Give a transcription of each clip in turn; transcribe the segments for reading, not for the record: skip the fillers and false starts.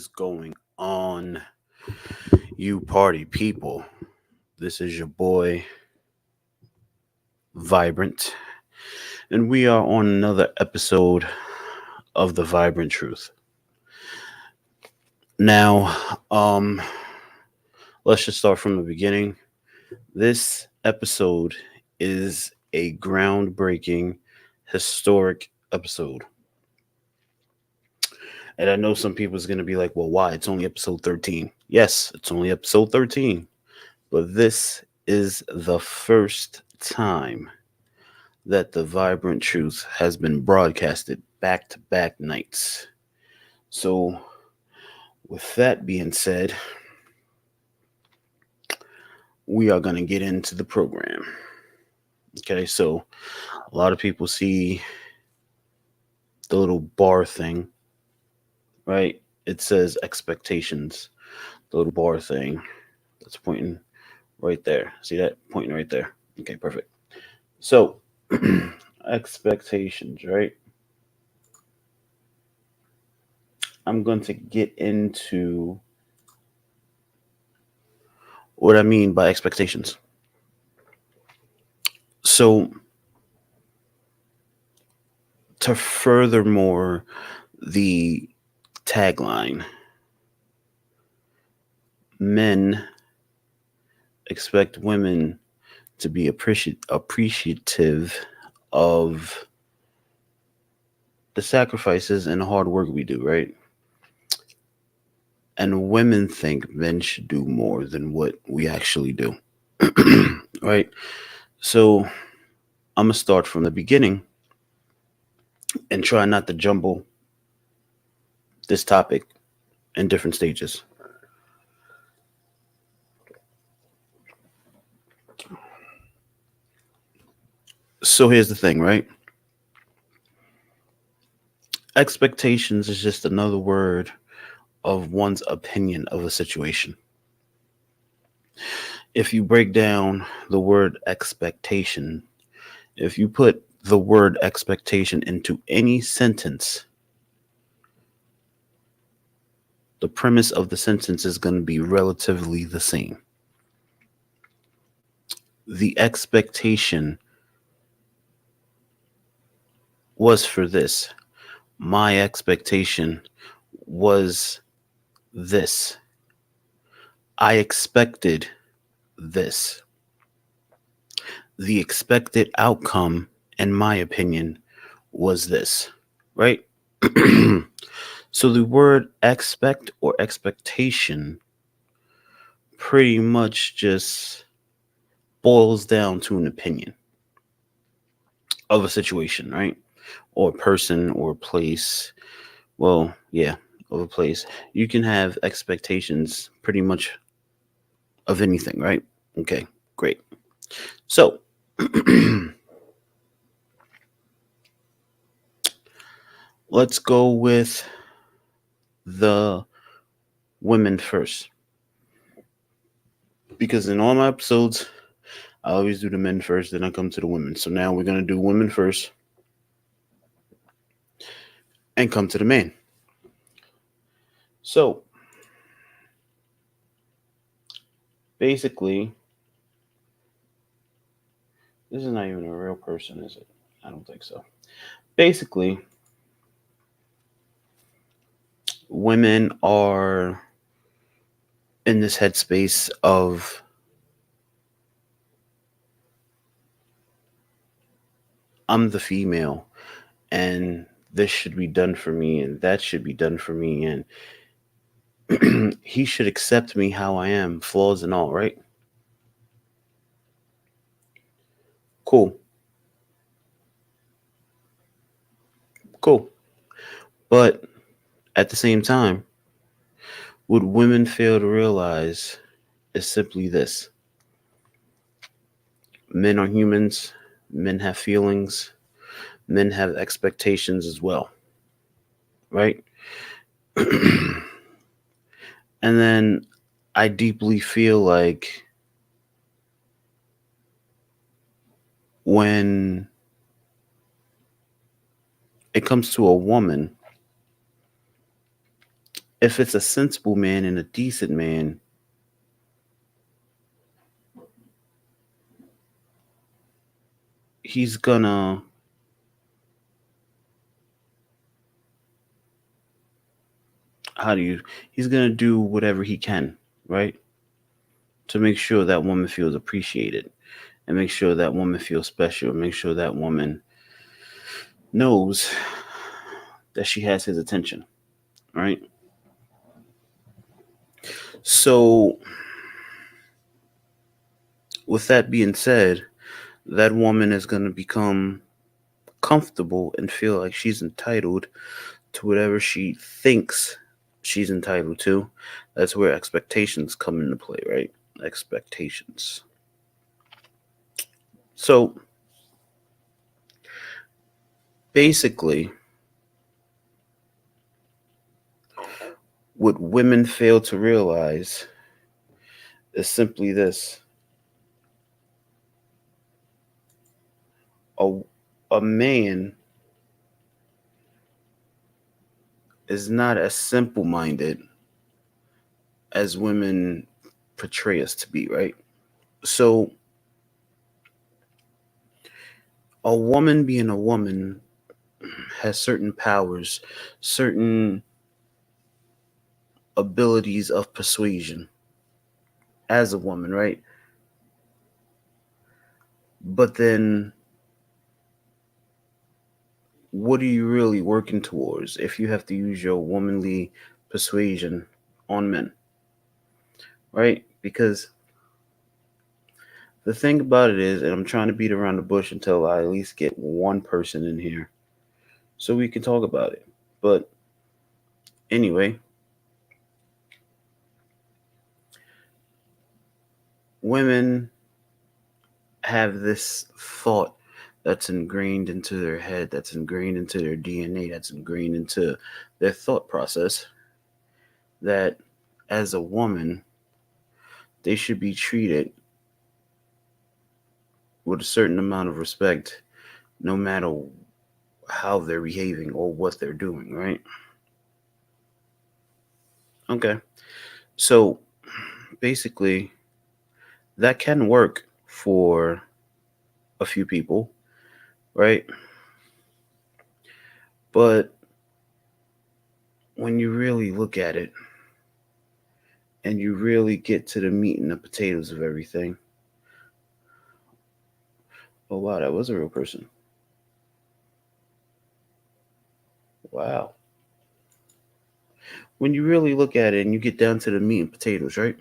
is going on, you party people? This is your boy, Vibrant, and we are on another episode of The Vibrant Truth. Now, let's just start from the beginning. This episode is a groundbreaking, historic episode. And I know some people's going to be like, well, why? It's only episode 13. Yes, it's only episode 13. But this is the first time that the Vibrant Truth has been broadcasted back to back nights. So, with that being said, we are going to get into the program. Okay, so a lot of people see the little bar thing, right? It says expectations, the little bar thing that's pointing right there. See that? Pointing right there. Okay, perfect. So, expectations, right? I'm going to get into what I mean by expectations. So, to furthermore the tagline, men expect women to be appreciative of the sacrifices and hard work we do, right? And women think men should do more than what we actually do, right? So I'm going to start from the beginning and try not to jumble this topic in different stages. So here's the thing, right? Expectations is just another word of one's opinion of a situation. If you break down the word expectation, if you put the word expectation into any sentence, the premise of the sentence is going to be relatively the same. The expectation was for this. My expectation was this. I expected this. The expected outcome, in my opinion, was this, right? So the word expect or expectation pretty much just boils down to an opinion of a situation, right? Or a person or a place. Well, yeah, of a place. You can have expectations pretty much of anything, right? Okay, great. So, let's go with the women first. Because in all my episodes, I always do the men first, then I come to the women. So now we're going to do women first and come to the man. So, basically, this is not even a real person, is it? I don't think so. Basically, women are in this headspace of I'm the female and this should be done for me and that should be done for me and he should accept me how I am, flaws and all, right? Cool. Cool. But at the same time, what women fail to realize is simply this. Men are humans, men have feelings, men have expectations as well, right? And then I deeply feel like when it comes to a woman, If it's a sensible man and a decent man, he's gonna how do you he's gonna do whatever he can, right? To make sure that woman feels appreciated and make sure that woman feels special, make sure that woman knows that she has his attention, right? So, with that being said, that woman is going to become comfortable and feel like she's entitled to whatever she thinks she's entitled to. That's where expectations come into play, right? Expectations. So, basically, what women fail to realize is simply this: a, a man is not as simple minded as women portray us to be, right? So, a woman being a woman has certain powers, certain abilities of persuasion as a woman, right? But then, what are you really working towards if you have to use your womanly persuasion on men, right? Because the thing about it is, and I'm trying to beat around the bush until I at least get one person in here so we can talk about it. But anyway, women have this thought that's ingrained into their head, that's ingrained into their DNA, that's ingrained into their thought process that as a woman, they should be treated with a certain amount of respect no matter how they're behaving or what they're doing, right? Okay. So basically, that can work for a few people, right? But when you really look at it and you really get to the meat and the potatoes of everything, oh wow, that was a real person. Wow. When you really look at it and you get down to the meat and potatoes, right?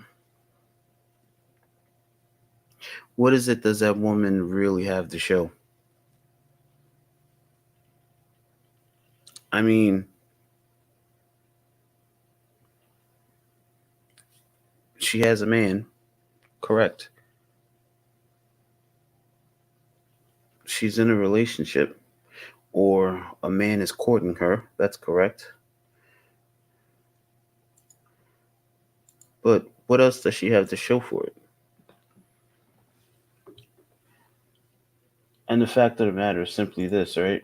What is it does that woman really have to show? I mean, she has a man, correct. She's in a relationship, or a man is courting her, that's correct. But what else does she have to show for it? And the fact of the matter is simply this, right?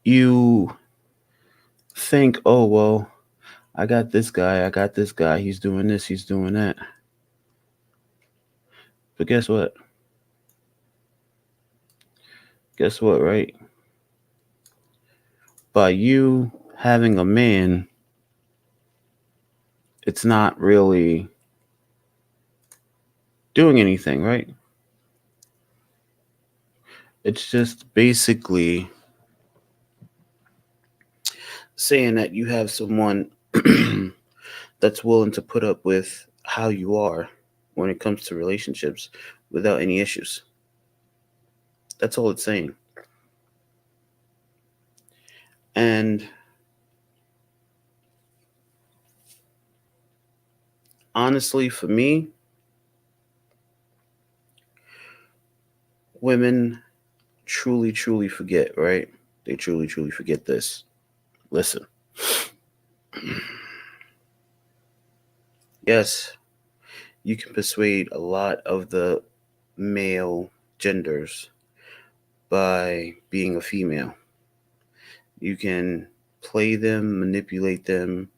You think, oh, well, I got this guy, he's doing this, he's doing that. But guess what? Guess what, right? By you having a man, it's not really doing anything, right? It's just basically saying that you have someone that's willing to put up with how you are when it comes to relationships without any issues. That's all it's saying. And honestly, for me, women truly, truly forget, right? They truly, truly forget this. Listen, yes, you can persuade a lot of the male genders by being a female. You can play them, manipulate them,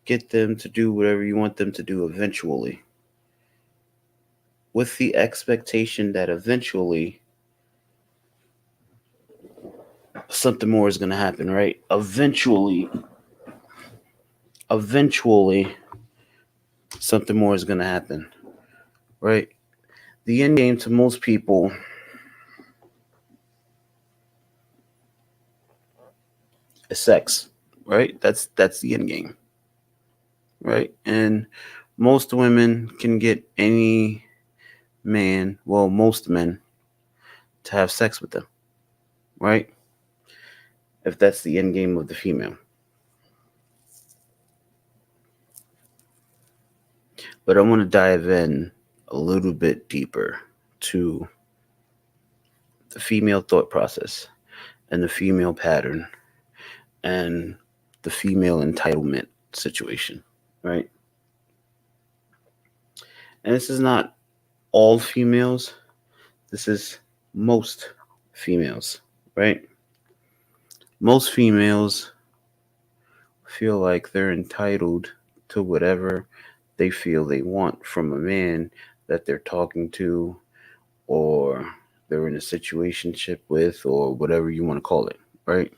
get them to do whatever you want them to do eventually, with the expectation that eventually something more is going to happen, right? Eventually, something more is going to happen, right? The end game to most people is sex, right? That's the end game, right? And most women can get any man, well, most men, to have sex with them, right? If that's the end game of the female. But I want to dive in a little bit deeper to the female thought process and the female pattern and the female entitlement situation, right? And this is not all females, this is most females, right? Most females feel like they're entitled to whatever they feel they want from a man that they're talking to, or they're in a situationship with, or whatever you want to call it, right?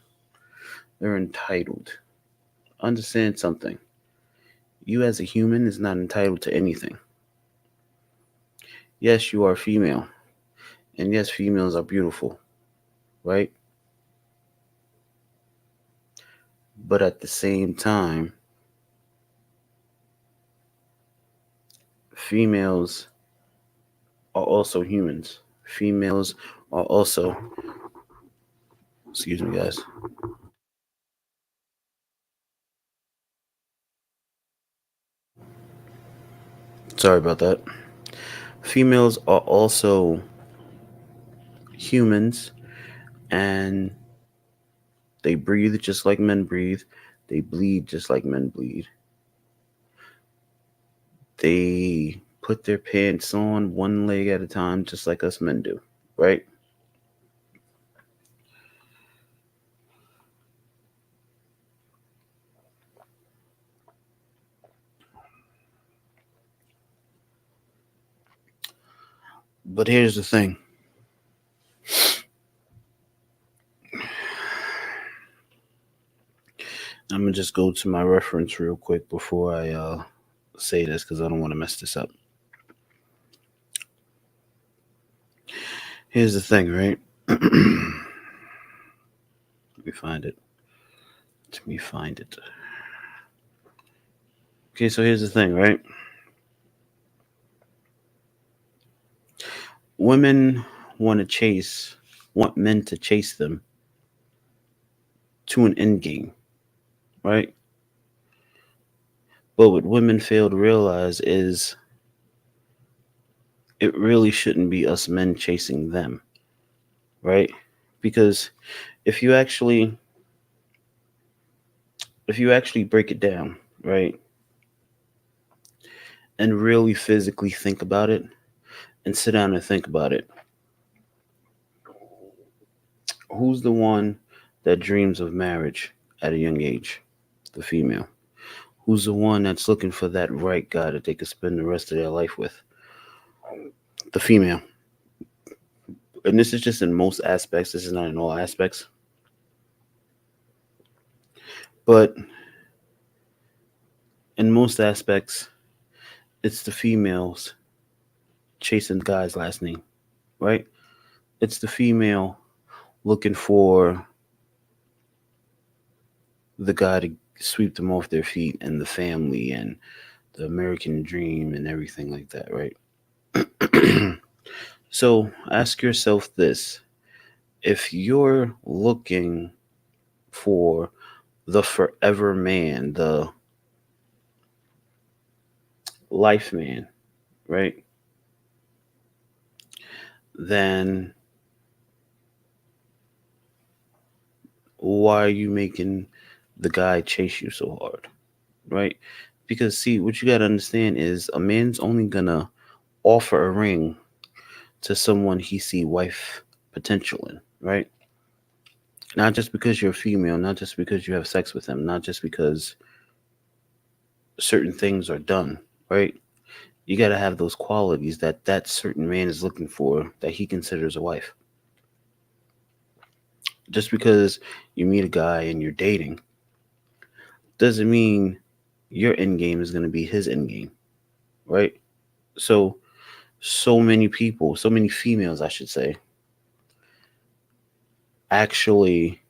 They're entitled. Understand something. You as a human is not entitled to anything. Yes, you are female. And yes, females are beautiful, right? But at the same time, females are also humans. Females are also, excuse me, guys. Sorry about that. Females are also humans, and they breathe just like men breathe. They bleed just like men bleed. They put their pants on one leg at a time, just like us men do, right? But here's the thing. I'm gonna just go to my reference real quick before I say this because I don't want to mess this up. Here's the thing, right? Let me find it. Let me find it. Okay, so here's the thing, right? Women want men to chase them to an end game, right? But what women fail to realize is it really shouldn't be us men chasing them, right? Because if you actually if you actually break it down, right, and really physically think about it and sit down and think about it, who's the one that dreams of marriage at a young age? The female. Who's the one that's looking for that right guy that they could spend the rest of their life with? The female. And this is just in most aspects, this is not in all aspects. But in most aspects, it's the females chasing the guy's last name, right? It's the female looking for the guy to sweep them off their feet and the family and the American dream and everything like that, right? So ask yourself this: if you're looking for the forever man, the life man, right? Then why are you making the guy chase you so hard, right? Because see, what you got to understand is a man's only gonna offer a ring to someone he see wife potential in, right? Not just because you're a female, not just because you have sex with him, not just because certain things are done, right? You got to have those qualities that that certain man is looking for that he considers a wife. Just because you meet a guy and you're dating doesn't mean your end game is going to be his end game, right? So, so many people, so many females, I should say, actually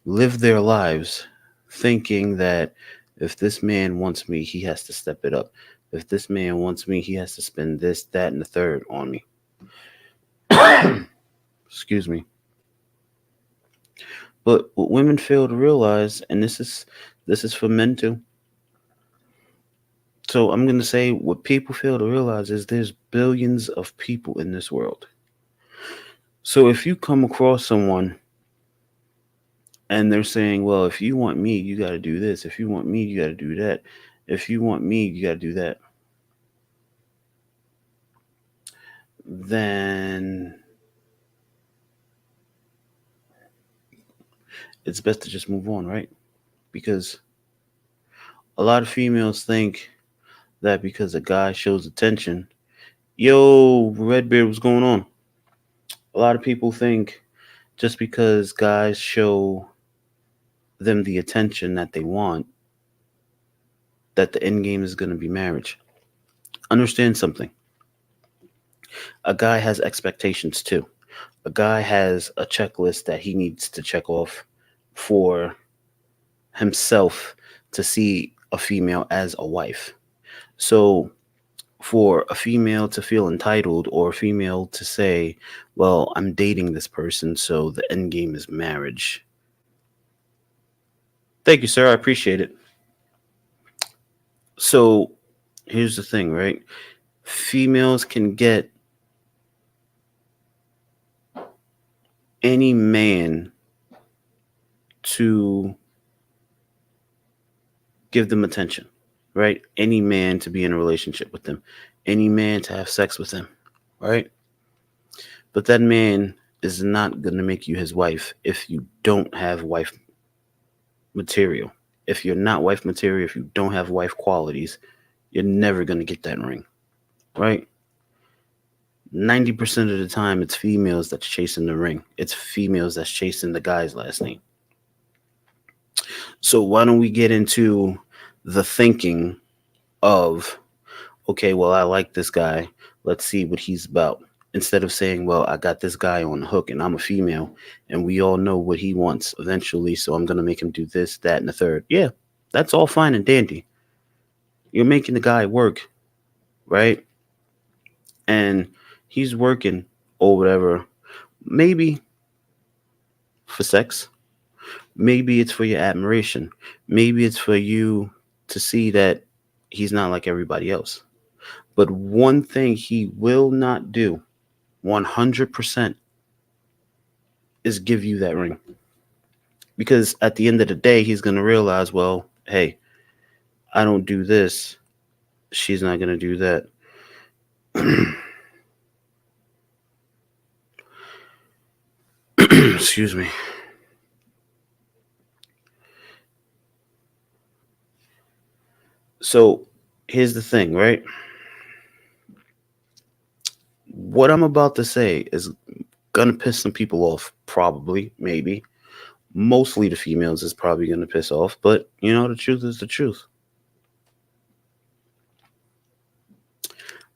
live their lives thinking that if this man wants me, he has to step it up. If this man wants me, he has to spend this, that, and the third on me. Excuse me. But what women fail to realize, and this is for men too. So I'm gonna say what people fail to realize is there's billions of people in this world. So if you come across someone and they're saying, well, if you want me, you got to do this. If you want me, you got to do that. If you want me, you got to do that. Then it's best to just move on, right? Because a lot of females think that because a guy shows attention, yo, Redbeard, what's going on? A lot of people think just because guys show them the attention that they want, that the end game is going to be marriage. Understand something. A guy has expectations too. A guy has a checklist that he needs to check off for himself to see a female as a wife. So, for a female to feel entitled or a female to say, well, I'm dating this person, so the end game is marriage. Thank you, sir. I appreciate it. So, here's the thing, right? Females can get any man to give them attention, right? Any man to be in a relationship with them, any man to have sex with them, right? But that man is not going to make you his wife if you don't have wife material. If you're not wife material, if you don't have wife qualities, you're never going to get that ring, right? 90% of the time, it's females that's chasing the ring. It's females that's chasing the guy's last name. So why don't we get into the thinking of, okay, well, I like this guy. Let's see what he's about. Instead of saying, well, I got this guy on the hook and I'm a female and we all know what he wants eventually. So I'm going to make him do this, that, and the third. Yeah, that's all fine and dandy. You're making the guy work, right? And he's working or whatever. Maybe for sex. Maybe it's for your admiration. Maybe it's for you to see that he's not like everybody else. But one thing he will not do 100% is give you that ring. Because at the end of the day, he's going to realize, well, hey, I don't do this. She's not going to do that. Excuse me. So here's the thing, right? What I'm about to say is going to piss some people off, probably, maybe. Mostly the females is probably going to piss off, but you know, the truth is the truth.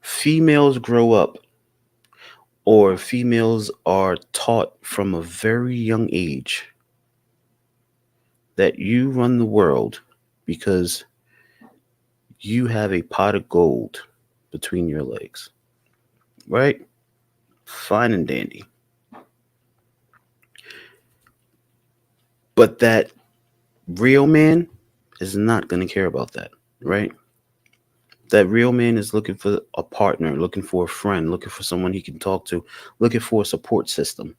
Females grow up, or females are taught from a very young age that you run the world because you have a pot of gold between your legs, right? Fine and dandy. But that real man is not going to care about that, right? That real man is looking for a partner, looking for a friend, looking for someone he can talk to, looking for a support system.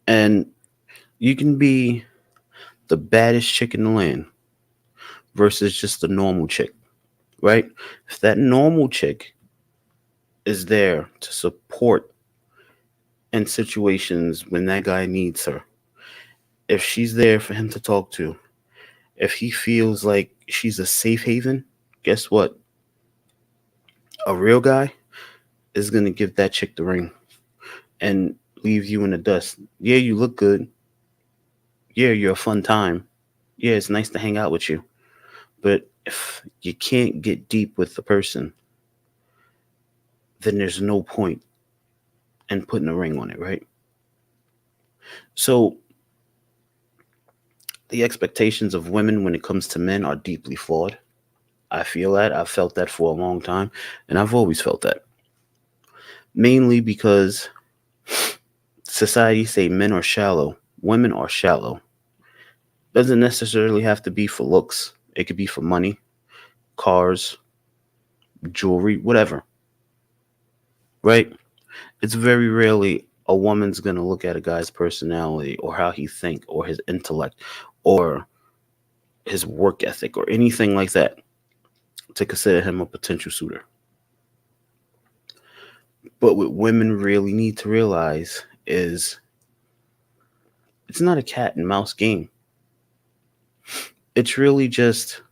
And you can be the baddest chick in the land versus just a normal chick, right? If that normal chick is there to support in situations when that guy needs her. If she's there for him to talk to, if he feels like she's a safe haven, guess what? A real guy is going to give that chick the ring and leave you in the dust. Yeah, you look good. Yeah, you're a fun time. Yeah, it's nice to hang out with you. But if you can't get deep with the person, then there's no point in putting a ring on it, right? So the expectations of women when it comes to men are deeply flawed. I feel that. I've felt that for a long time, and I've always felt that. Mainly because society say men are shallow, women are shallow. Doesn't necessarily have to be for looks. It could be for money, cars, jewelry, whatever, right? It's very rarely a woman's going to look at a guy's personality or how he think or his intellect or his work ethic or anything like that to consider him a potential suitor. But what women really need to realize is it's not a cat and mouse game. It's really just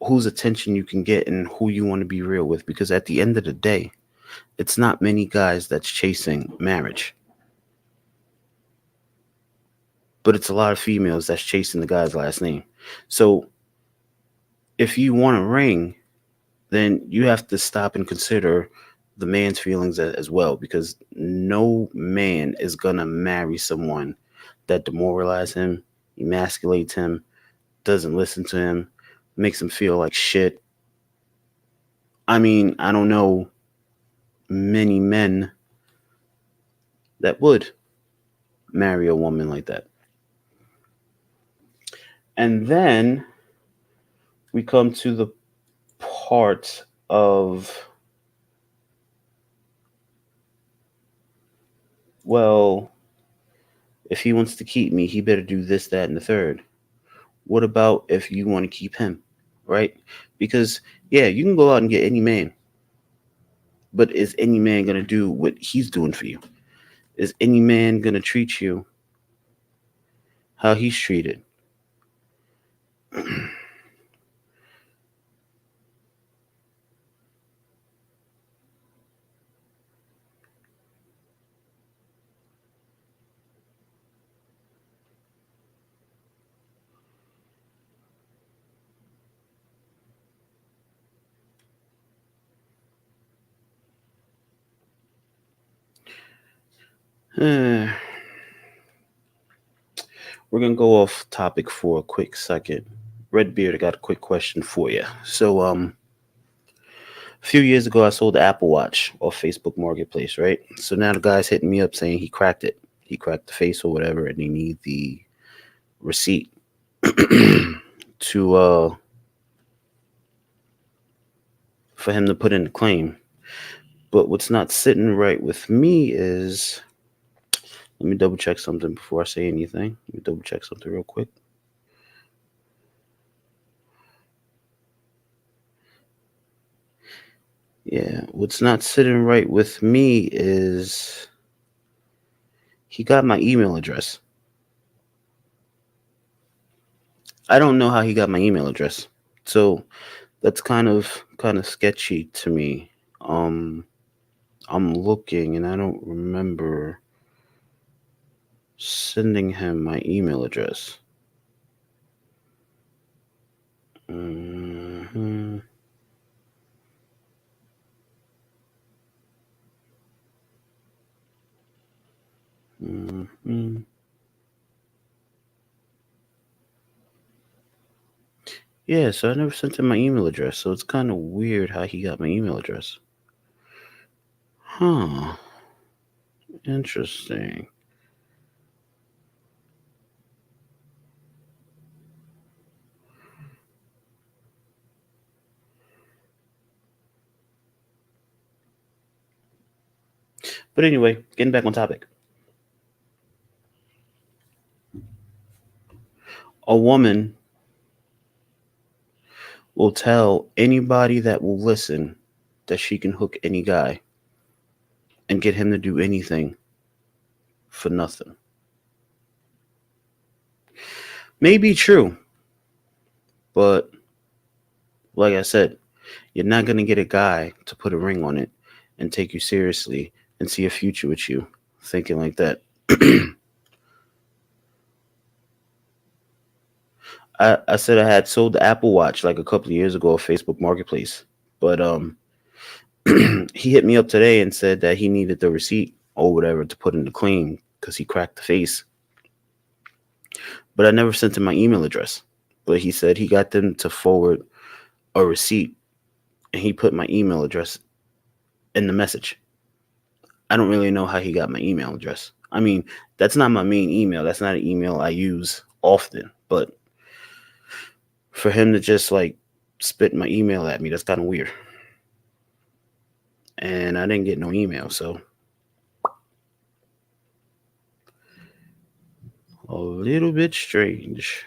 whose attention you can get and who you want to be real with. Because at the end of the day, it's not many guys that's chasing marriage, but it's a lot of females that's chasing the guy's last name. So if you want a ring, then you have to stop and consider the man's feelings as well, because no man is gonna marry someone that demoralizes him, emasculates him, doesn't listen to him, makes him feel like shit. I mean, I don't know many men that would marry a woman like that. And then we come to the part of, well, if he wants to keep me, he better do this, that, and the third. What about if you want to keep him, right? Because, yeah, you can go out and get any man, but is any man going to do what he's doing for you? Is any man going to treat you how he's treated? We're going to go off topic for a quick second. Redbeard, I got a quick question for you. So, a few years ago, I sold the Apple Watch off Facebook Marketplace, right? So now the guy's hitting me up saying he cracked it. He cracked the face or whatever, and he need the receipt to for him to put in the claim. But what's not sitting right with me is, let me double check something before I say anything. Let me double check something real quick. Yeah, what's not sitting right with me is he got my email address. I don't know how he got my email address. So that's kind of sketchy to me. Um I'm looking and I don't remember sending him my email address. hmm hmm Yeah, so I never sent him my email address. So it's kind of weird how he got my email address. Huh. Interesting. But anyway, getting back on topic. A woman will tell anybody that will listen that she can hook any guy and get him to do anything for nothing. May be true, but like I said, you're not going to get a guy to put a ring on it and take you seriously and see a future with you thinking like that. I said I had sold the Apple Watch like a couple of years ago on Facebook Marketplace, but he hit me up today and said that he needed the receipt or whatever to put in the claim because he cracked the face. But I never sent him my email address. But he said he got them to forward a receipt and he put my email address in the message. I don't really know how he got my email address. I mean, that's not my main email. That's not an email I use often. But for him to just like spit my email at me, that's kind of weird. And I didn't get no email, so a little bit strange.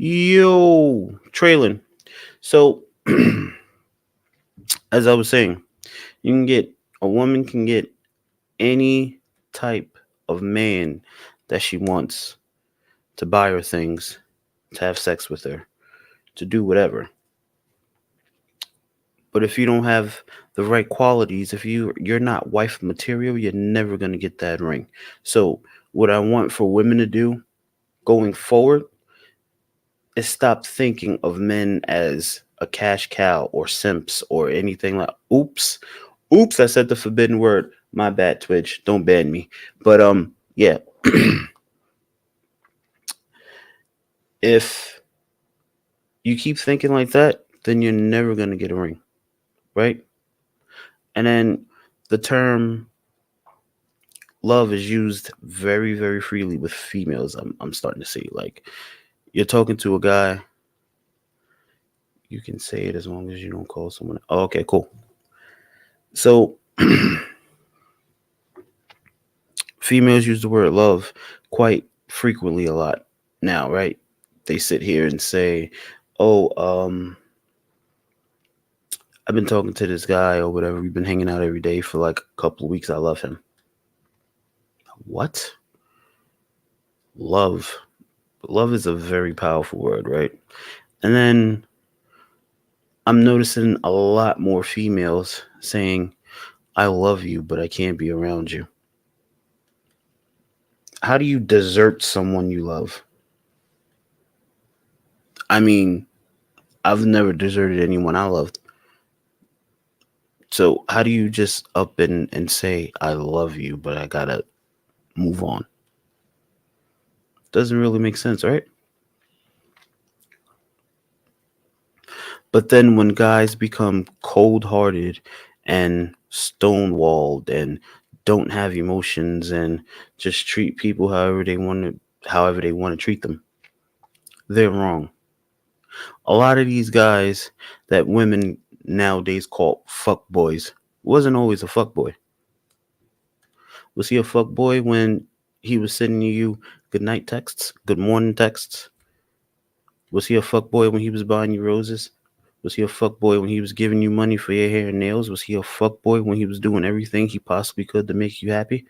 Yo, Traylon. So, as I was saying, you can get a woman can get any type of man that she wants to buy her things, to have sex with her, to do whatever. But if you don't have the right qualities, if you're not wife material, you're never gonna get that ring. So what I want for women to do going forward is stop thinking of men as a cash cow or simps or anything like oops, I said the forbidden word. My bad, Twitch. Don't ban me. But yeah. If you keep thinking like that, then you're never gonna get a ring, right? And then the term love is used very, very freely with females. I'm starting to see. Like you're talking to a guy, you can say it as long as you don't call someone. Oh, okay, cool. So females use the word love quite frequently a lot now, right? They sit here and say, "Oh, I've been talking to this guy or whatever. We've been hanging out every day for like a couple of weeks. I love him." What? Love. Love is a very powerful word, right? And then I'm noticing a lot more females saying, "I love you, but I can't be around you." How do you desert someone you love? I mean, I've never deserted anyone I loved. So how do you just up and say I love you, but I gotta move on? Doesn't really make sense, right? But then when guys become cold hearted and stonewalled and don't have emotions and just treat people however they want to treat them, they're wrong. A lot of these guys that women nowadays call fuck boys wasn't always a fuck boy. Was he a fuck boy when he was sending you good night texts, good morning texts? Was he a fuck boy when he was buying you roses? Was he a fuck boy when he was giving you money for your hair and nails? Was he a fuck boy when he was doing everything he possibly could to make you happy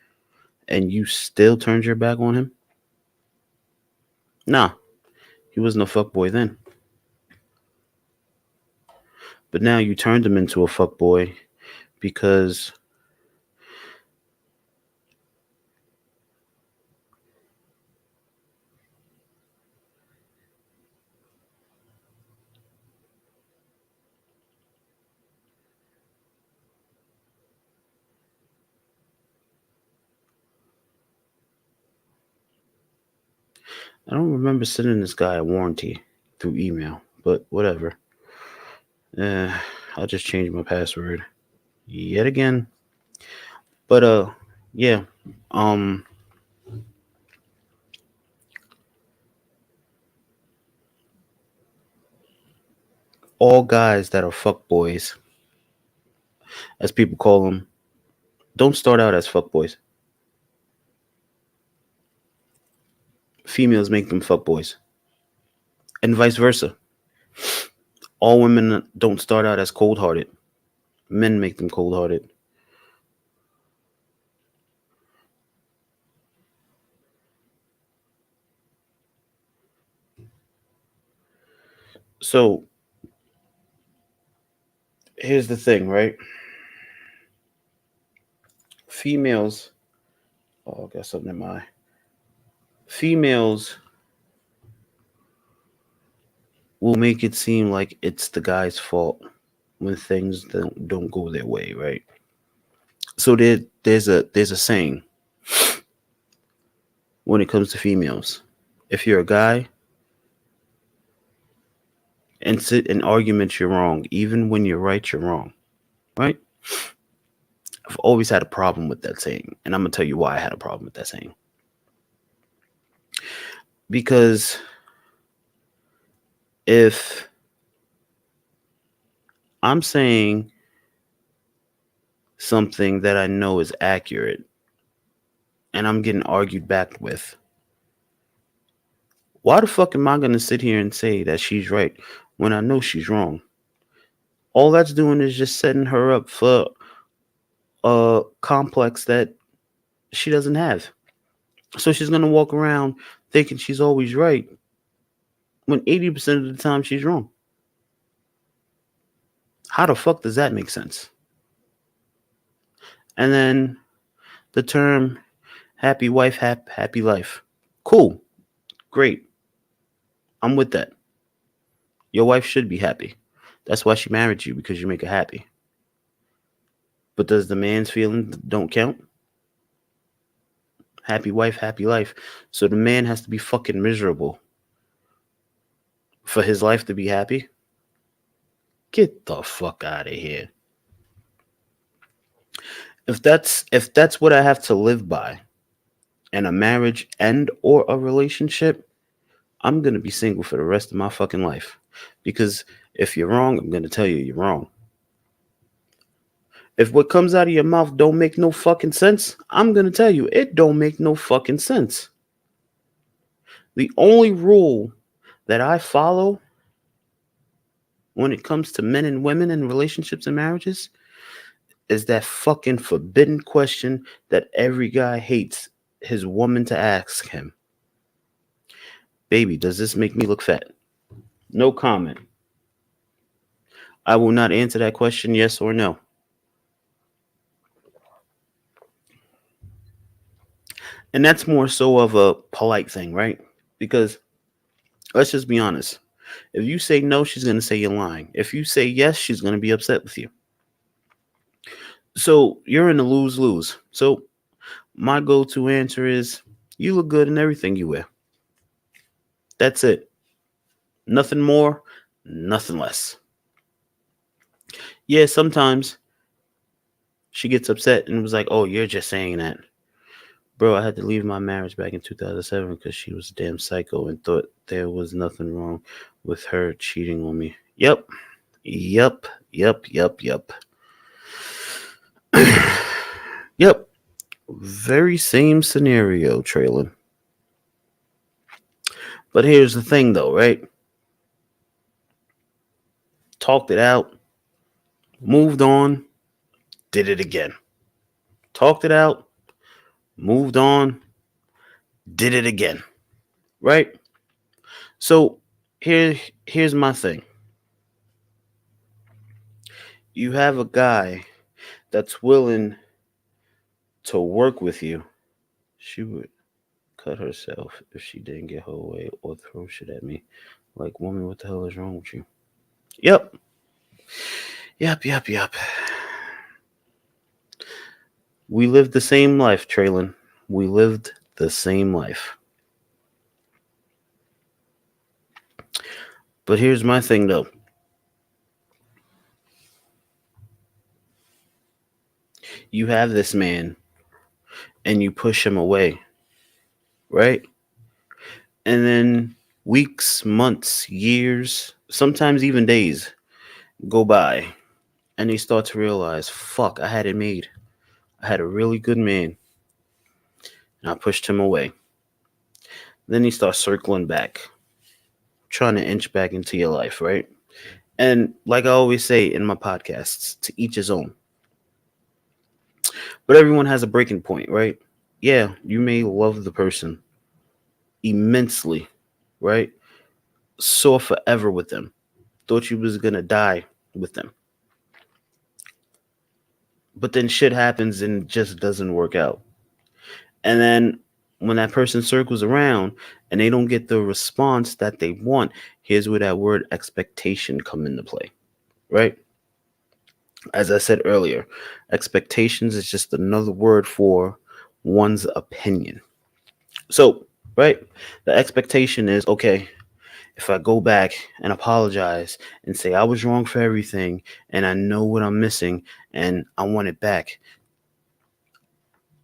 and you still turned your back on him? Nah, he wasn't a fuck boy then. But now you turned him into a fuck boy because I don't remember sending this guy a warranty through email, but whatever. Uh, I'll just change my password yet again. But yeah. Um, all guys that are fuck boys, as people call them, don't start out as fuck boys. Females make them fuck boys, and vice versa. All women don't start out as cold hearted. Men make them cold hearted. So here's the thing, right? Females. Oh, I got something in my eye. Females will make it seem like it's the guy's fault when things don't go their way, right? So there's a saying when it comes to females. If you're a guy and sit in arguments, you're wrong. Even when you're right, you're wrong, right? I've always had a problem with that saying, and I'm gonna tell you why I had a problem with that saying. Because if I'm saying something that I know is accurate and I'm getting argued back with, why the fuck am I gonna sit here and say that she's right when I know she's wrong? All that's doing is just setting her up for a complex that she doesn't have. So she's gonna walk around thinking she's always right when 80% of the time she's wrong. How the fuck does that make sense? And then the term happy wife, happy life. Cool. Great. I'm with that. Your wife should be happy. That's why she married you, because you make her happy. But does the man's feeling don't count? Happy wife, happy life. So the man has to be fucking miserable for his life to be happy? Get the fuck out of here. If that's what I have to live by in a marriage and or a relationship, I'm going to be single for the rest of my fucking life. Because if you're wrong, I'm going to tell you you're wrong. If what comes out of your mouth don't make no fucking sense, I'm going to tell you it don't make no fucking sense. The only rule that I follow when it comes to men and women and relationships and marriages is that fucking forbidden question that every guy hates his woman to ask him. Baby, does this make me look fat? No comment. I will not answer that question yes or no. And that's more so of a polite thing, right? Because let's just be honest. If you say no, she's going to say you're lying. If you say yes, she's going to be upset with you. So you're in a lose lose. So my go to answer is you look good in everything you wear. That's it. Nothing more, nothing less. Yeah, sometimes she gets upset and was like, oh, you're just saying that. Bro, I had to leave my marriage back in 2007 because she was a damn psycho and thought there was nothing wrong with her cheating on me. Yep. Yep. Yep. Yep. Yep. Yep. Very same scenario, Traylon. But here's the thing, though, right? Talked it out, moved on, did it again. Talked it out, moved on, did it again. Right? So here's my thing. You have a guy that's willing to work with you. She would cut herself if she didn't get her way or throw shit at me. Like, woman, what the hell is wrong with you? Yep. Yep, yep, yep. We lived the same life, Traylon. We lived the same life. But here's my thing though. You have this man and you push him away, right? And then weeks, months, years, sometimes even days go by and they start to realize, fuck, I had it made. I had a really good man and I pushed him away. Then he starts circling back, trying to inch back into your life, right? And like I always say in my podcasts, to each his own. But everyone has a breaking point, right? Yeah, you may love the person immensely, right? Saw forever with them. Thought you was gonna die with them. But then shit happens and it just doesn't work out. And then when that person circles around and they don't get the response that they want, here's where that word expectation come into play, right? As I said earlier, expectations is just another word for one's opinion. So, right, the expectation is okay, if I go back and apologize and say I was wrong for everything and I know what I'm missing and I want it back,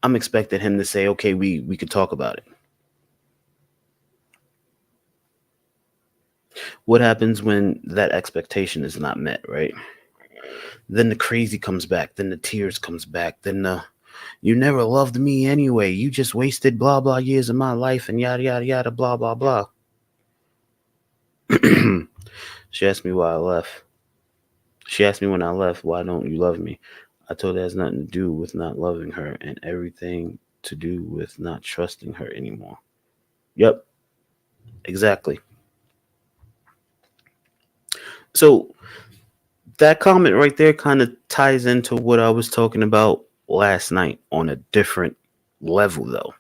I'm expecting him to say, okay, we could talk about it. What happens when that expectation is not met, right? Then the crazy comes back, then the tears comes back, then the you never loved me anyway. You just wasted blah blah years of my life and yada yada yada blah blah blah. She asked me why I left. She asked me when I left, why don't you love me? I told her it has nothing to do with not loving her and everything to do with not trusting her anymore. Yep, exactly. So that comment right there kind of ties into what I was talking about last night on a different level, though.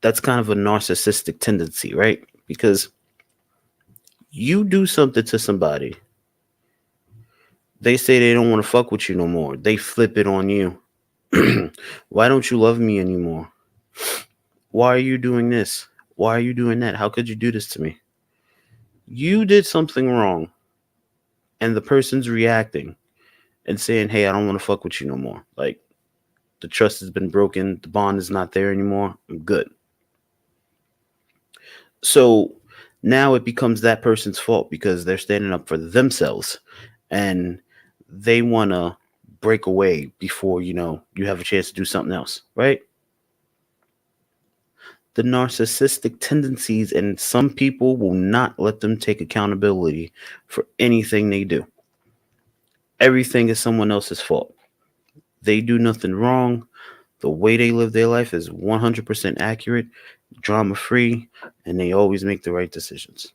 That's kind of a narcissistic tendency, right? Because you do something to somebody, they say they don't want to fuck with you no more. They flip it on you. Why don't you love me anymore? Why are you doing this? Why are you doing that? How could you do this to me? You did something wrong, and the person's reacting and saying, hey, I don't want to fuck with you no more. Like, the trust has been broken. The bond is not there anymore. I'm good. So now it becomes that person's fault because they're standing up for themselves and they want to break away before, you have a chance to do something else, right? The narcissistic tendencies, and some people will not let them take accountability for anything they do. Everything is someone else's fault. They do nothing wrong. The way they live their life is 100% accurate, drama free, and they always make the right decisions.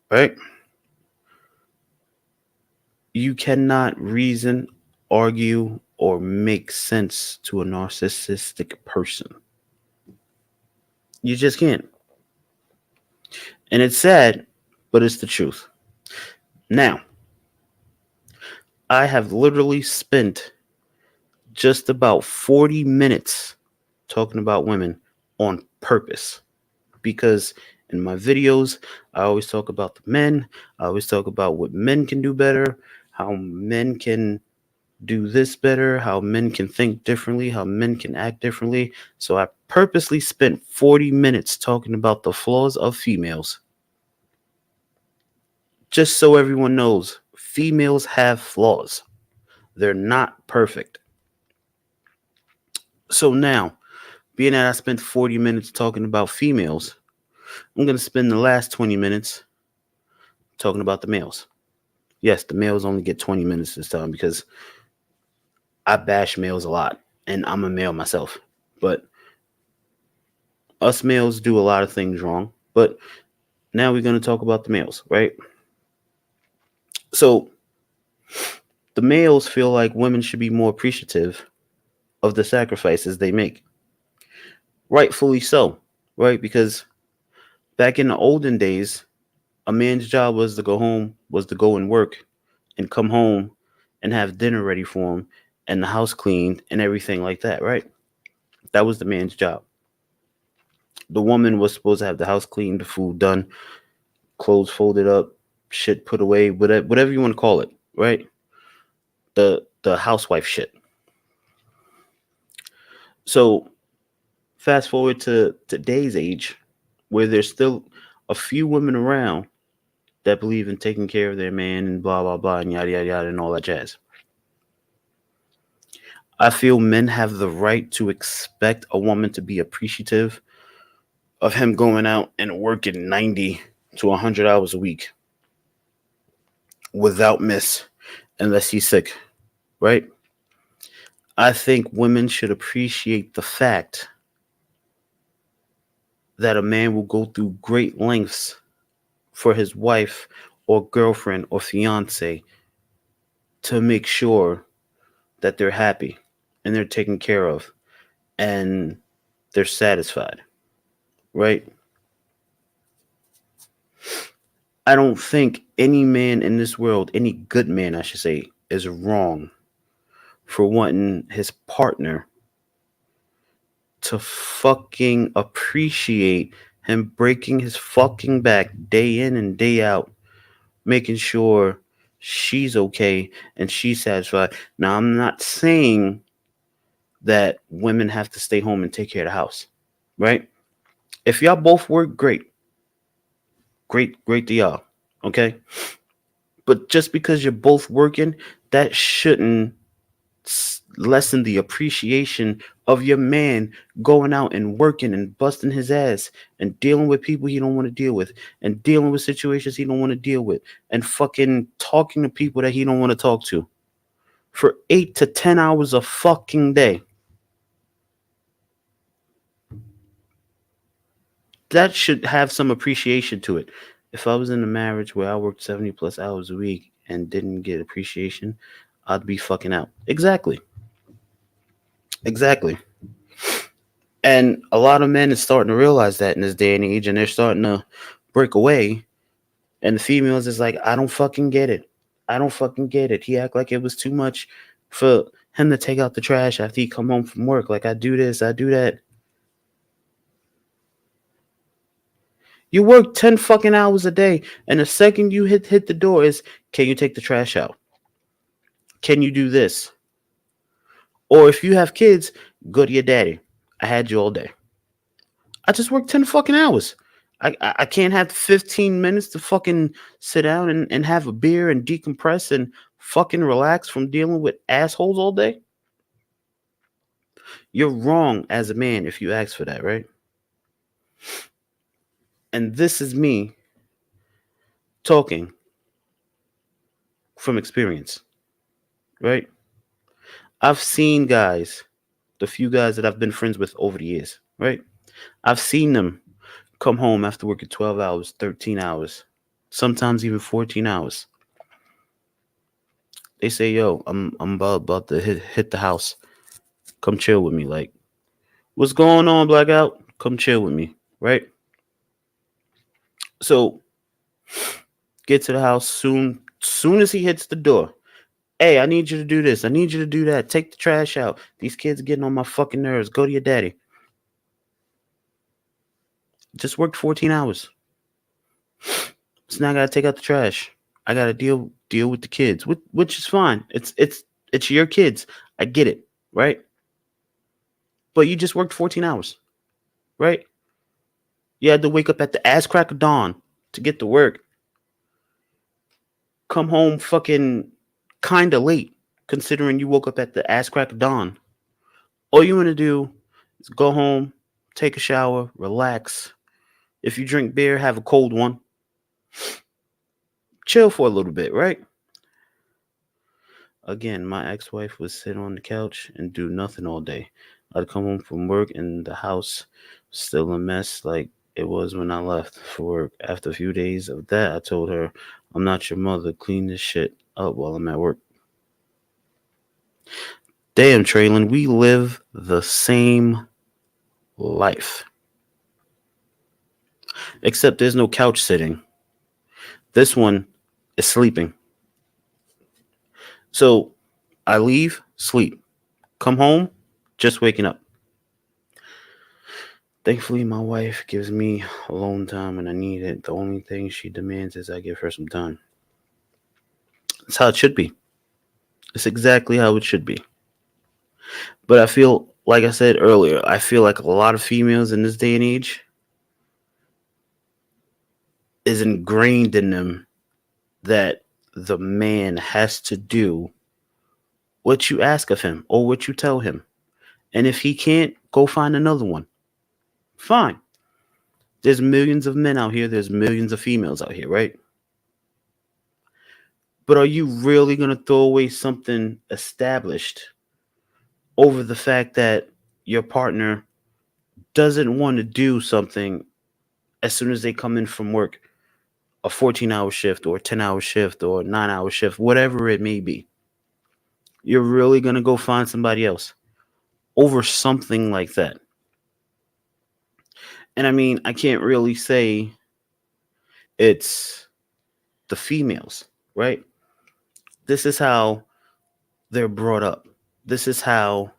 Right? You cannot reason, argue, or make sense to a narcissistic person. You just can't. And it's sad, but it's the truth. Now, I have literally spent just about 40 minutes talking about women on purpose because in my videos, I always talk about the men. I always talk about what men can do better, how men can do this better, how men can think differently, how men can act differently. So I purposely spent 40 minutes talking about the flaws of females. Just so everyone knows, females have flaws. They're not perfect. So now, being that I spent 40 minutes talking about females, I'm going to spend the last 20 minutes talking about the males. Yes, the males only get 20 minutes this time because I bash males a lot and I'm a male myself. But us males do a lot of things wrong. But now we're going to talk about the males, right? So the males feel like women should be more appreciative of the sacrifices they make. Rightfully so, right? Because back in the olden days, a man's job was to go home, was to go and work and come home and have dinner ready for him and the house cleaned and everything like that, right? That was the man's job. The woman was supposed to have the house cleaned, the food done, clothes folded up, shit put away, whatever you want to call it, right? The housewife shit. So fast forward to today's age, where there's still a few women around that believe in taking care of their man and blah blah blah and yada yada yada and all that jazz. I feel men have the right to expect a woman to be appreciative of him going out and working 90 to 100 hours a week without miss unless he's sick, right? I think women should appreciate the fact that a man will go through great lengths for his wife or girlfriend or fiance to make sure that they're happy and they're taken care of and they're satisfied, right? I don't think any man in this world, any good man, I should say, is wrong for wanting his partner to fucking appreciate him breaking his fucking back day in and day out, making sure she's okay and she's satisfied. Now, I'm not saying that women have to stay home and take care of the house, right? If y'all both work, great, great to y'all, okay? But just because you're both working, that shouldn't lessen the appreciation of your man going out and working and busting his ass and dealing with people he don't want to deal with and dealing with situations he don't want to deal with and fucking talking to people that he don't want to talk to for 8 to 10 hours a fucking day. That should have some appreciation to it. If I was in a marriage where I worked 70 plus hours a week and didn't get appreciation, I'd be fucking out. Exactly. Exactly. And a lot of men is starting to realize that in this day and age, and they're starting to break away. And the females is like, I don't fucking get it. I don't fucking get it. He act like it was too much for him to take out the trash after he come home from work. Like I do this, I do that. You work 10 fucking hours a day, and the second you hit the door is, can you take the trash out? Can you do this? Or if you have kids, go to your daddy. I had you all day. I just worked 10 fucking hours. I can't have 15 minutes to fucking sit down and have a beer and decompress and fucking relax from dealing with assholes all day. You're wrong as a man if you ask for that, right? And this is me talking from experience, right? I've seen guys, the few guys that I've been friends with over the years, right? I've seen them come home after working 12 hours, 13 hours, sometimes even 14 hours. They say, yo, I'm about to hit the house. Come chill with me. Like, what's going on, Blackout? Come chill with me, right? So get to the house soon. Soon as he hits the door, hey, I need you to do this. I need you to do that. Take the trash out. These kids are getting on my fucking nerves. Go to your daddy. Just worked 14 hours. So now I gotta take out the trash. I gotta deal with the kids, which is fine. It's your kids. I get it, right? But you just worked 14 hours, right? You had to wake up at the ass crack of dawn to get to work. Come home fucking kinda late, considering you woke up at the ass crack of dawn. All you wanna do is go home, take a shower, relax. If you drink beer, have a cold one. Chill for a little bit, right? Again, my ex-wife would sit on the couch and do nothing all day. I'd come home from work and the house was still a mess like it was when I left for work. After a few days of that, I told her, I'm not your mother. Clean this shit up while I'm at work. Damn, Traylon, we live the same life. Except there's no couch sitting. This one is sleeping. So I leave, sleep. Come home, just waking up. Thankfully, my wife gives me alone time when I need it. The only thing she demands is I give her some time. That's how it should be. It's exactly how it should be. But I feel, like I said earlier, I feel like a lot of females in this day and age is ingrained in them that the man has to do what you ask of him or what you tell him. And if he can't, go find another one. Fine. There's millions of men out here, there's millions of females out here, right? But are you really going to throw away something established over the fact that your partner doesn't want to do something as soon as they come in from work, a 14-hour shift or a 10-hour shift or a 9-hour shift, whatever it may be? You're really going to go find somebody else over something like that. And I mean, I can't really say it's the females, right? This is how they're brought up. This is how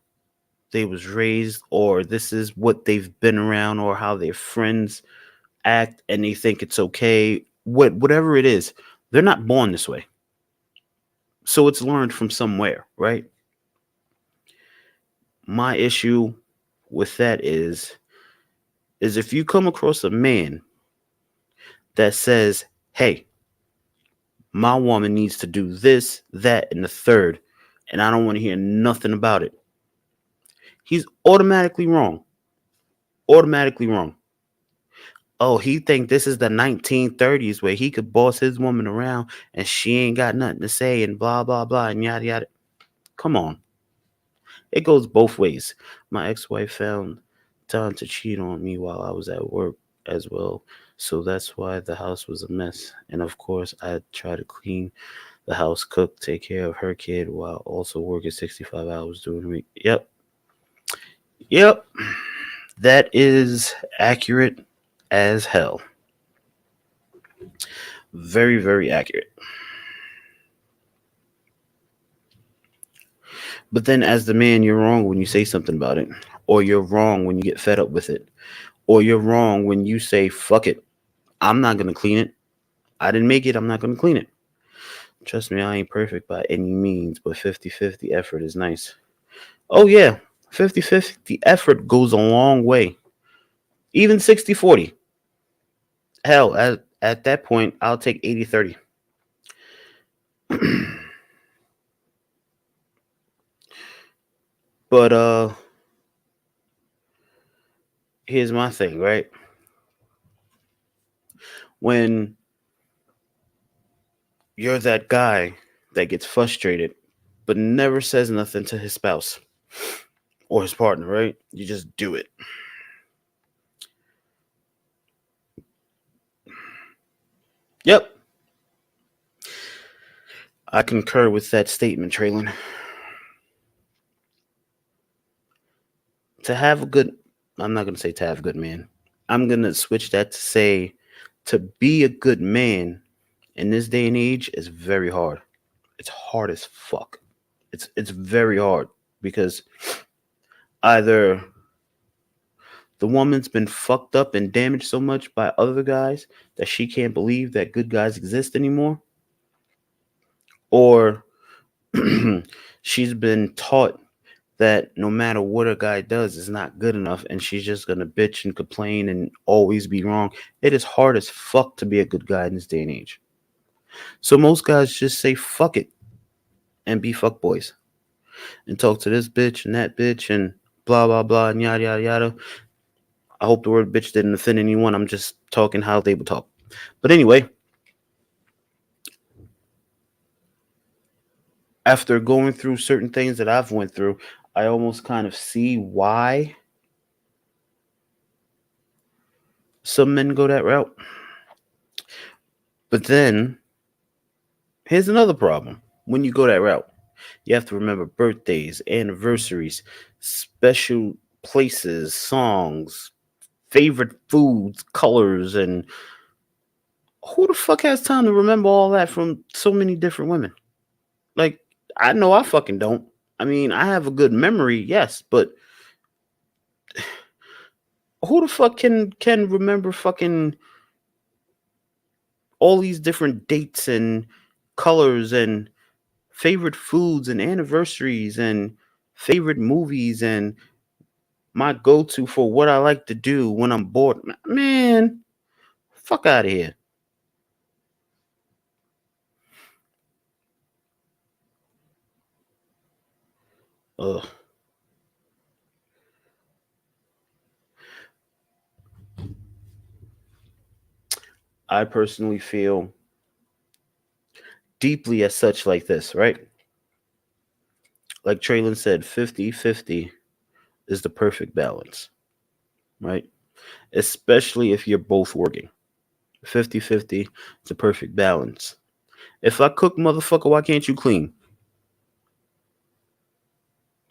they was raised, or this is what they've been around, or how their friends act and they think it's okay. Whatever it is, they're not born this way. So it's learned from somewhere, right? My issue with that is if you come across a man that says, "Hey, my woman needs to do this, that, and the third, and I don't want to hear nothing about it," he's automatically wrong. Automatically wrong. Oh, he think this is the 1930s where he could boss his woman around and she ain't got nothing to say and blah blah blah and yada yada. Come on. It goes both ways. My ex-wife found time to cheat on me while I was at work as well. So that's why the house was a mess. And of course, I try to clean the house, cook, take care of her kid while also working 65 hours during the week. Yep. Yep. That is accurate as hell. Very, very accurate. But then, as the man, you're wrong when you say something about it, or you're wrong when you get fed up with it, or you're wrong when you say, fuck it, I'm not going to clean it. I didn't make it, I'm not going to clean it. Trust me, I ain't perfect by any means, but 50-50 effort is nice. Oh, yeah, 50-50 effort goes a long way. Even 60-40. Hell, at that point, I'll take 80-30. But here's my thing, right? When you're that guy that gets frustrated but never says nothing to his spouse or his partner, right? You just do it. Yep, I concur with that statement, Traylon. To have a good, I'm not going to say to have a good man. I'm going to switch that to say to be a good man in this day and age is very hard. It's hard as fuck. It's very hard because either the woman's been fucked up and damaged so much by other guys that she can't believe that good guys exist anymore, or she's been taught that no matter what a guy does is not good enough and she's just gonna bitch and complain and always be wrong. It is hard as fuck to be a good guy in this day and age. So most guys just say fuck it and be fuck boys and talk to this bitch and that bitch and blah blah blah and yada yada yada. I hope the word bitch didn't offend anyone. I'm just talking how they would talk. But anyway, after going through certain things that I've went through, I almost kind of see why some men go that route. But then here's another problem. When you go that route, you have to remember birthdays, anniversaries, special places, songs, favorite foods, colors, and who the fuck has time to remember all that from so many different women? Like, I know I fucking don't. I mean, I have a good memory, yes, but Who the fuck can remember fucking all these different dates and colors and favorite foods and anniversaries and favorite movies and my go-to for what I like to do when I'm bored? Man, fuck out of here. Ugh. I personally feel deeply as such like this, right? Like Traylon said, 50-50 is the perfect balance, right? Especially if you're both working. 50-50 is the perfect balance. If I cook, motherfucker, why can't you clean?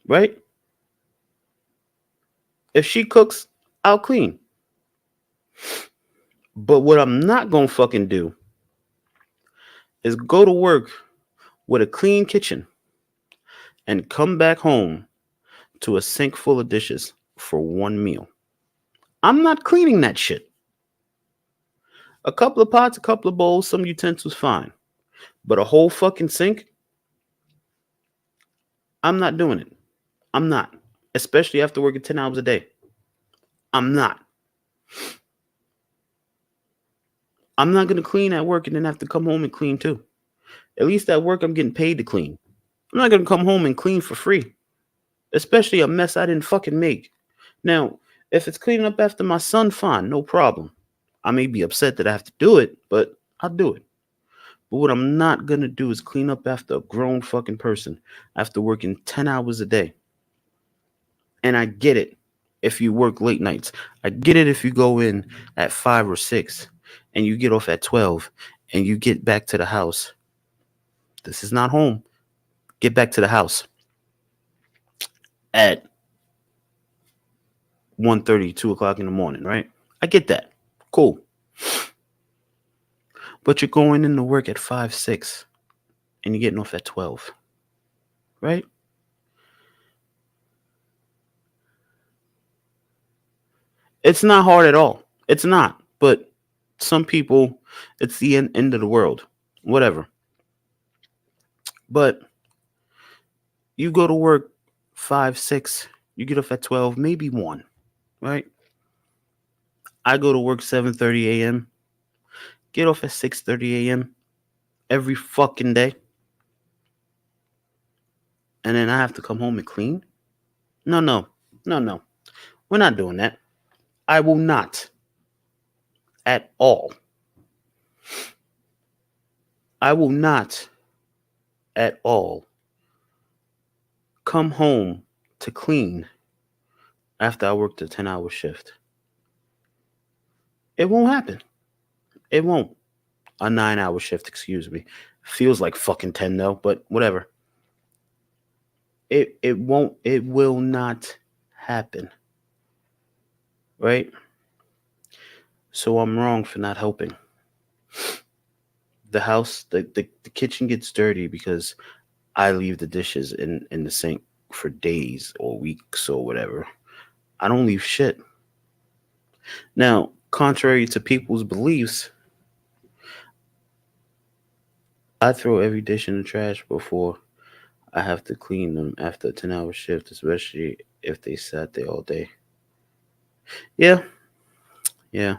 Right? If she cooks, I'll clean. But what I'm not gonna fucking do is go to work with a clean kitchen and come back home to a sink full of dishes for one meal. I'm not cleaning that shit. A couple of pots, a couple of bowls, some utensils, fine. But a whole fucking sink, I'm not doing it. I'm not. Especially after working 10 hours a day. I'm not. I'm not gonna clean at work and then have to come home and clean too. At least at work, I'm getting paid to clean. I'm not gonna come home and clean for free, especially a mess I didn't fucking make. Now, if it's cleaning up after my son, fine, no problem. I may be upset that I have to do it, but I'll do it. But what I'm not gonna do is clean up after a grown fucking person after working 10 hours a day. And I get it if you work late nights. I get it if you go in at 5 or 6 and you get off at 12 and you get back to the house. This is not home. Get back to the house at 1:30, 2 o'clock in the morning, right? I get that. Cool. But you're going into work at 5, 6 and you're getting off at 12, right? It's not hard at all. It's not. But some people, it's the end of the world. Whatever. But you go to work 5, 6, you get off at 12, maybe 1, right? I go to work 7:30 a.m., get off at 6:30 a.m. every fucking day, and then I have to come home and clean? No, no, no, no. We're not doing that. I will not at all. I will not at all come home to clean after I worked a 10-hour shift. It won't happen. It won't. A 9-hour shift, excuse me. Feels like fucking 10 though, but whatever. It won't, it will not happen. Right? So I'm wrong for not helping. The house, the kitchen gets dirty because I leave the dishes in the sink for days or weeks or whatever. I don't leave shit. Now, contrary to people's beliefs, I throw every dish in the trash before I have to clean them after a 10-hour shift, especially if they sat there all day. Yeah, yeah.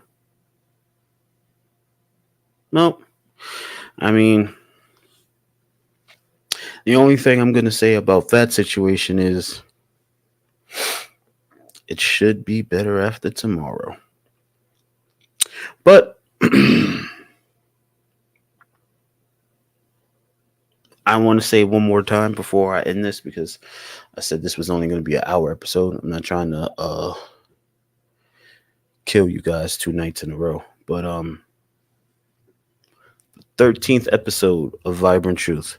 No, I mean, the only thing I'm going to say about that situation is it should be better after tomorrow. But I want to say one more time before I end this because I said this was only going to be an hour episode. I'm not trying to kill you guys 2 nights in a row. But 13th episode of Vibrant Truth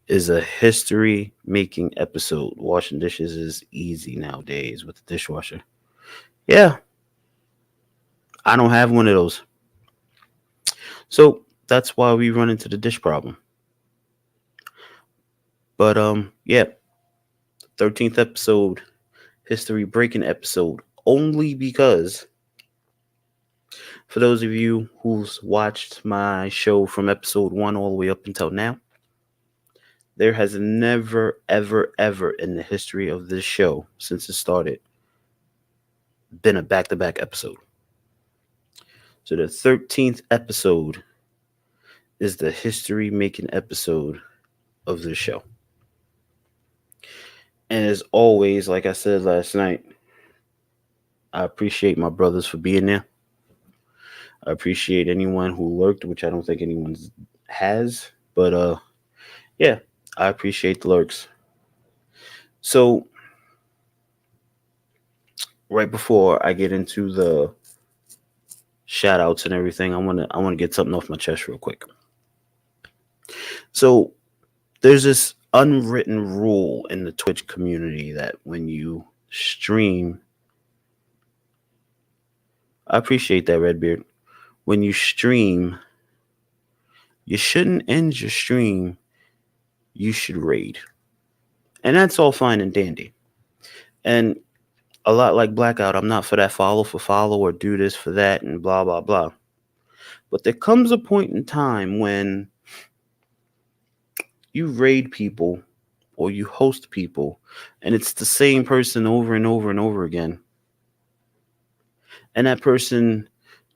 is a history making episode. Washing dishes is easy nowadays with the dishwasher. Yeah, I don't have one of those. So that's why we run into the dish problem. But yeah, 13th episode, history breaking episode, only because for those of you who's watched my show from episode 1 all the way up until now, there has never, ever, ever in the history of this show since it started been a back to back episode. So the 13th episode is the history making episode of this show. And as always, like I said last night, I appreciate my brothers for being there. I appreciate anyone who lurked, which I don't think anyone has. But yeah, I appreciate the lurks. So right before I get into the shout outs and everything, I wanna get something off my chest real quick. So there's this unwritten rule in the Twitch community that when you stream, I appreciate that, Redbeard. When you stream, you shouldn't end your stream, you should raid. And that's all fine and dandy. And a lot like Blackout, I'm not for that follow for follow or do this for that and blah, blah, blah. But there comes a point in time when you raid people or you host people and it's the same person over and over and over again. And that person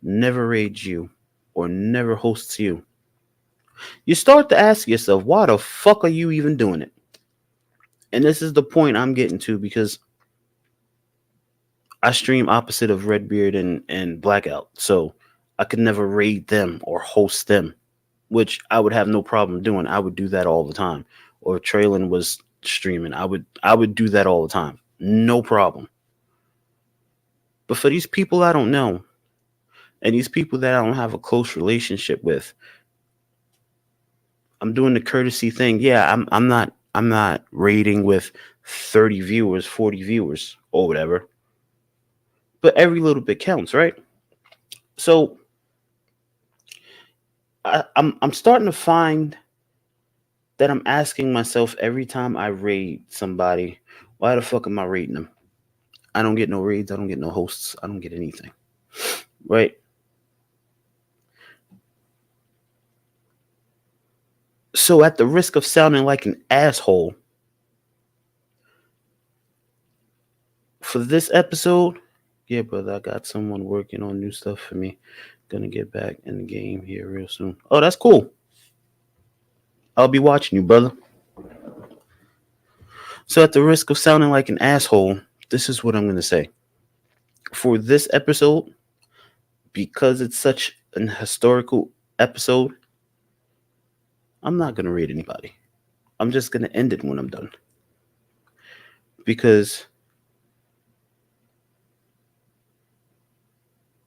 never raids you or never hosts you. You start to ask yourself, why the fuck are you even doing it? And this is the point I'm getting to because I stream opposite of Redbeard and Blackout. So I could never raid them or host them, which I would have no problem doing. I would do that all the time. Or if Traylon was streaming, I would do that all the time. No problem. But for these people I don't know, and these people that I don't have a close relationship with, I'm doing the courtesy thing. Yeah, I'm not rating with 30 viewers, 40 viewers, or whatever. But every little bit counts, right? So I'm starting to find that I'm asking myself every time I raid somebody, why the fuck am I raiding them? I don't get no raids, I don't get no hosts, I don't get anything. Right? So at the risk of sounding like an asshole, for this episode, yeah, brother, I got someone working on new stuff for me. Gonna get back in the game here real soon. Oh, that's cool. I'll be watching you, brother. So at the risk of sounding like an asshole, this is what I'm gonna say. For this episode, because it's such an historical episode, I'm not gonna rate anybody. I'm just gonna end it when I'm done. Because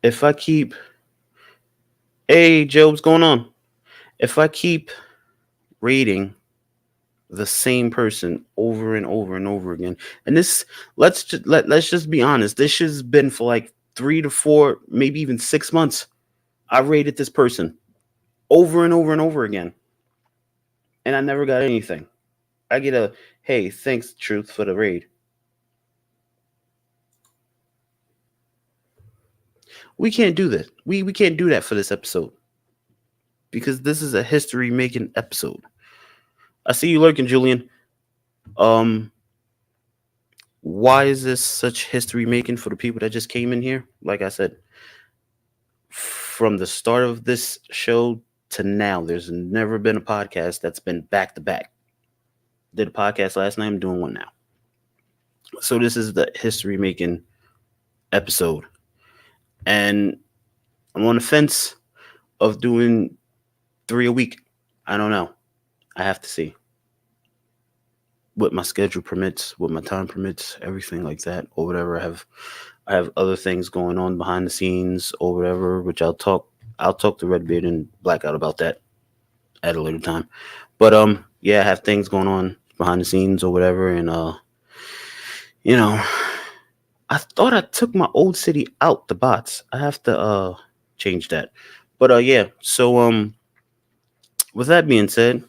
if I keep, hey Joe, what's going on? If I keep rating the same person over and over and over again, and this, let's just be honest, this has been for like 3 to 4, maybe even 6 months. I rated this person over and over and over again, and I never got anything. I get a hey, thanks, Truth, for the raid. We can't do this. We can't do that for this episode because this is a history making episode. I see you lurking, Julian. Um, why is this such history making for the people that just came in here? Like I said, from the start of this show to now, there's never been a podcast that's been back to back. Did a podcast last night. I'm doing one now. So this is the history making episode, and I'm on the fence of doing 3 a week. I don't know. I have to see what my schedule permits, what my time permits, everything like that, or whatever. I have other things going on behind the scenes or whatever, which I'll talk to Redbeard and Blackout about that at a later time. But yeah, I have things going on behind the scenes or whatever, and you know, I thought I took my old city out the bots. I have to change that. But yeah, so with that being said,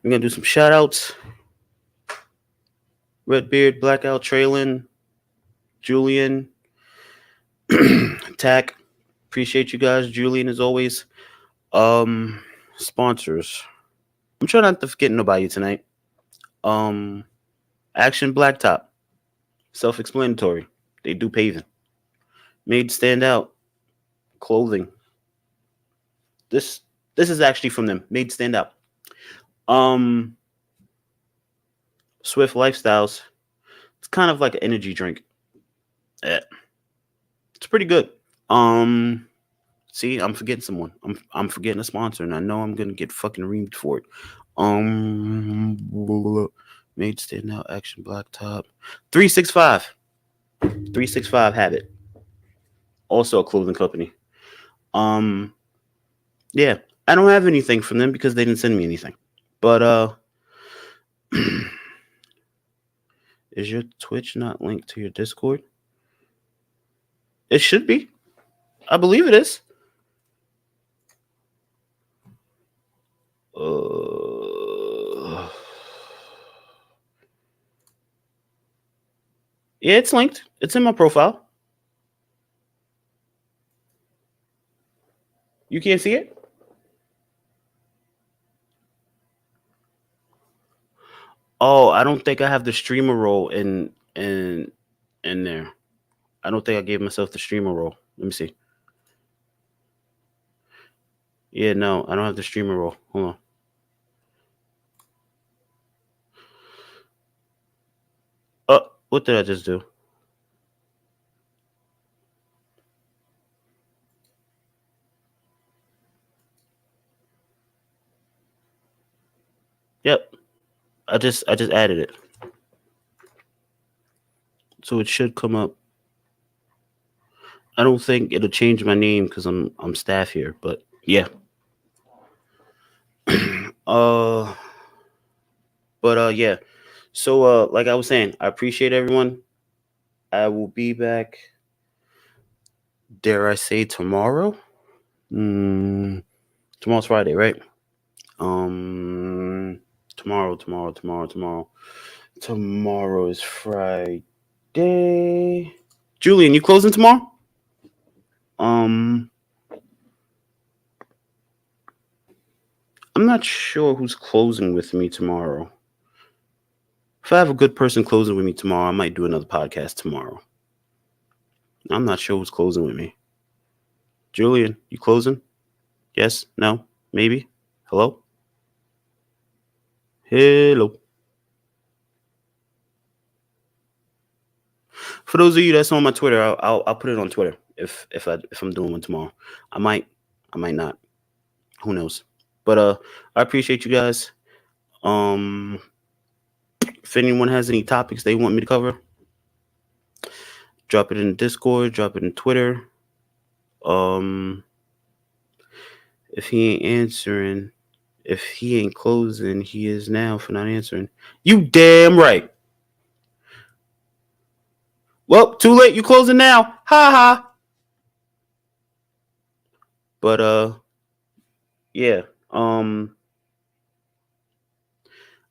we're gonna do some shout outs. Redbeard, Blackout, Traylon, Julian, Tack, appreciate you guys. Julian, as always. Um, Sponsors. I'm trying not to forget nobody tonight. Um, Action Blacktop. Self-explanatory. They do paving. Made to stand out. Clothing. This this is actually from them. Made to stand out. Um, Swift Lifestyles. It's kind of like an energy drink. Eh, it's pretty good. Um, See, I'm forgetting someone. I'm forgetting a sponsor, and I know I'm gonna get fucking reamed for it. Um, Made stand out action blacktop. 365. 365 Habit. Also a clothing company. Um, yeah. I don't have anything from them because they didn't send me anything. But is your Twitch not linked to your Discord? It should be. I believe it is. Yeah, it's linked. It's in my profile. You can't see it? Oh, I don't think I have the streamer role in there. I don't think I gave myself the streamer role. Let me see. Yeah, no, I don't have the streamer role. Hold on. What did I just do? Yep. I just added it. So it should come up. I don't think it'll change my name because I'm staff here, but yeah. uh yeah. So like I was saying, I appreciate everyone. I will be back, dare I say, tomorrow? Mm, Tomorrow's Friday, right? Um tomorrow. Tomorrow is Friday. Julian, you closing tomorrow? Um, I'm not sure who's closing with me tomorrow. If I have a good person closing with me tomorrow, I might do another podcast tomorrow. I'm not sure who's closing with me. Julian, you closing? Yes? No? Maybe? Hello? Hello. For those of you that's on my Twitter, I'll put it on Twitter if I'm doing one tomorrow. I might, I might not. Who knows? But I appreciate you guys. Um, if anyone has any topics they want me to cover, drop it in Discord, drop it in Twitter. Um, if he ain't answering, if he ain't closing, he is now for not answering. You damn right. Well, too late. You closing now. Ha ha. But yeah.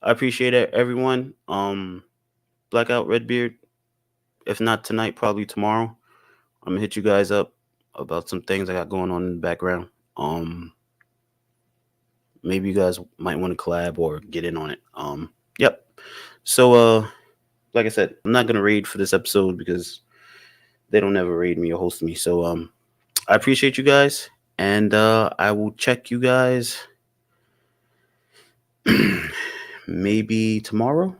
I appreciate it, everyone. Blackout Redbeard. If not tonight, probably tomorrow. I'm gonna hit you guys up about some things I got going on in the background. Maybe you guys might want to collab or get in on it. Yep. So like I said, I'm not gonna raid for this episode because they don't ever raid me or host me. So I appreciate you guys, and I will check you guys maybe tomorrow.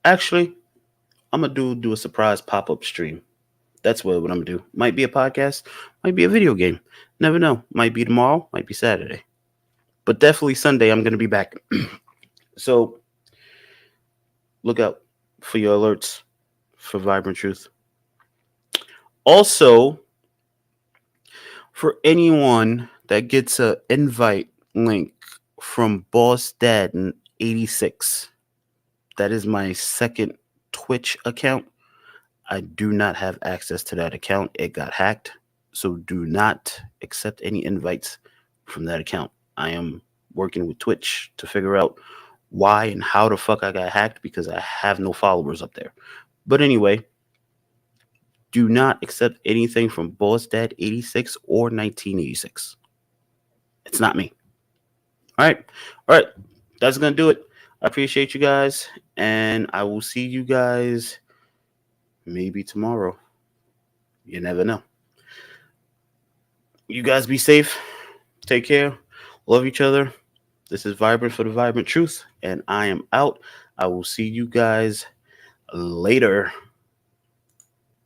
Actually, I'm gonna do a surprise pop up stream. That's what I'm gonna do. Might be a podcast, might be a video game. Never know. Might be tomorrow, might be Saturday, but definitely Sunday. I'm gonna be back. So look out for your alerts for Vibrant Truth. Also, for anyone that gets a invite link from Boss Dad 86, that is my second Twitch account. I do not have access to that account. It got hacked. So do not accept any invites from that account. I am working with Twitch to figure out why and how the fuck I got hacked because I have no followers up there. But anyway, Do not accept anything from Boss Dad 86 or 1986. It's not me. All right. All right. That's going to do it. I appreciate you guys. And I will see you guys maybe tomorrow. You never know. You guys be safe. Take care. Love each other. This is Vibrant for the Vibrant Truth. And I am out. I will see you guys later.